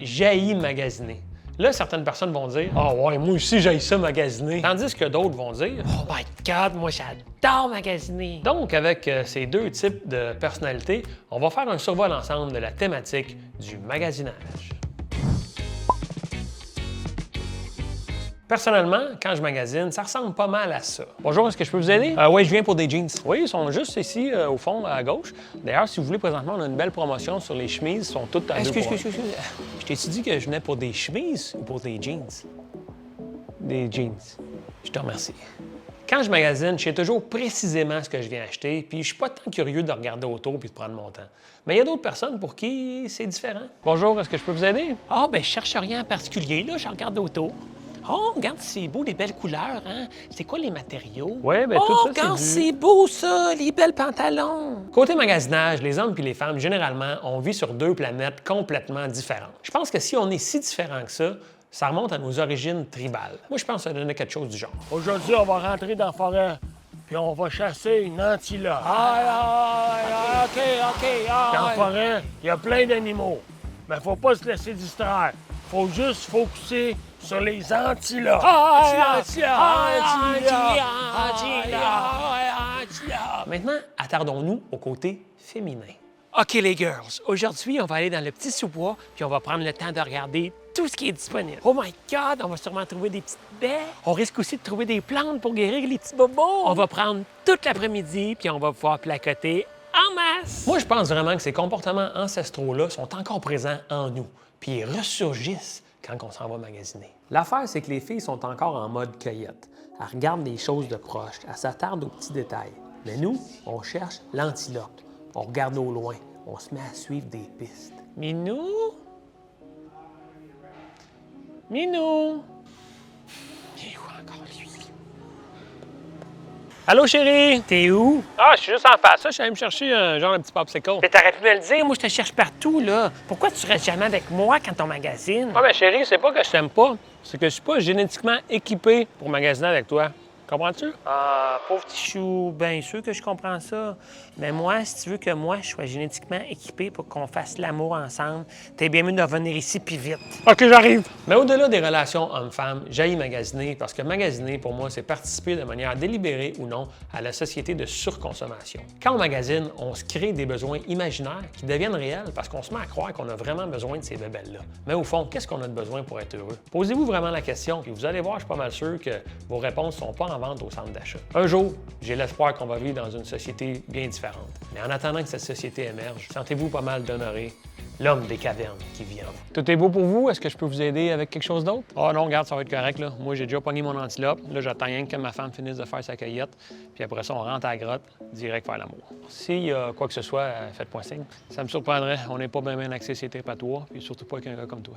j'haïs magasiner. Là, certaines personnes vont dire « Ah ouais, moi aussi, j'haïs ça magasiner ». Tandis que d'autres vont dire « Oh my God, moi j'adore magasiner ». Donc, avec ces deux types de personnalités, on va faire un survol ensemble de la thématique du magasinage. Personnellement, quand je magasine, ça ressemble pas mal à ça. Bonjour, est-ce que je peux vous aider? Oui, je viens pour des jeans. Oui, ils sont juste ici, au fond, à gauche. D'ailleurs, si vous voulez, présentement, on a une belle promotion sur les chemises. Ils sont toutes à 2 pour 1. Excuse. Je t'ai dit que je venais pour des chemises ou pour des jeans? Des jeans. Je te remercie. Quand je magasine, je sais toujours précisément ce que je viens acheter, puis je suis pas tant curieux de regarder autour puis de prendre mon temps. Mais il y a d'autres personnes pour qui c'est différent. Bonjour, est-ce que je peux vous aider? Ah, ben je cherche rien en particulier, là, je regarde autour. Oh, regarde, c'est beau, les belles couleurs, hein? C'est quoi les matériaux? Oui, bien tout ça, regarde, c'est c'est beau, ça, les belles pantalons. Côté magasinage, les hommes et les femmes, généralement, on vit sur deux planètes complètement différentes. Je pense que si on est si différents que ça remonte à nos origines tribales. Moi, je pense que ça donnait quelque chose du genre. Aujourd'hui, on va rentrer dans la forêt, puis on va chasser une antilope. OK. Dans la forêt, il y a plein d'animaux. Mais faut pas se laisser distraire. Faut juste focuser sur les antilopes. Maintenant, attardons-nous au côté féminin. OK, les girls, aujourd'hui, on va aller dans le petit sous-bois, puis on va prendre le temps de regarder tout ce qui est disponible. Oh my God, on va sûrement trouver des petites baies. On risque aussi de trouver des plantes pour guérir les petits bobos. On va prendre toute l'après-midi, puis on va pouvoir placoter en masse. Moi, je pense vraiment que ces comportements ancestraux-là sont encore présents en nous, puis ils ressurgissent quand on s'en va magasiner. L'affaire, c'est que les filles sont encore en mode cueillette. Elles regardent les choses de proche, elles s'attardent aux petits détails. Mais nous, on cherche l'antilope. On regarde au loin, on se met à suivre des pistes. Minou? Minou? Il est où encore, lui? Allô, chérie? T'es où? Ah, je suis juste en face. Je suis allé me chercher un genre de petit popsicle. Mais t'aurais pu me le dire, moi je te cherche partout, là. Pourquoi tu restes jamais avec moi quand on magasine? Ah, mais chérie, c'est pas que je t'aime pas. C'est que je suis pas génétiquement équipé pour magasiner avec toi. Comprends-tu? Ah, pauvre petit chou, bien sûr que je comprends ça. Mais moi, si tu veux que moi, je sois génétiquement équipé pour qu'on fasse l'amour ensemble, t'es bien mieux de revenir ici puis vite. OK, j'arrive. Mais au-delà des relations hommes-femmes, j'haïs magasiner parce que magasiner, pour moi, c'est participer de manière délibérée ou non à la société de surconsommation. Quand on magasine, on se crée des besoins imaginaires qui deviennent réels parce qu'on se met à croire qu'on a vraiment besoin de ces bébelles-là. Mais au fond, qu'est-ce qu'on a de besoin pour être heureux? Posez-vous vraiment la question, puis vous allez voir, je suis pas mal sûr que vos réponses sont pas en vente au centre d'achat. Un jour, j'ai l'espoir qu'on va vivre dans une société bien différente. Mais en attendant que cette société émerge, sentez-vous pas mal d'honorer l'homme des cavernes qui vit en vous. Tout est beau pour vous? Est-ce que je peux vous aider avec quelque chose d'autre? Ah non, regarde, ça va être correct, là. Moi, j'ai déjà pogné mon antilope. Là, j'attends rien que ma femme finisse de faire sa cueillette. Puis après ça, on rentre à la grotte, direct faire l'amour. S'il y a quoi que ce soit, faites-moi signe. Ça me surprendrait. On n'est pas bien axé ces tripes à toi, puis surtout pas avec un gars comme toi.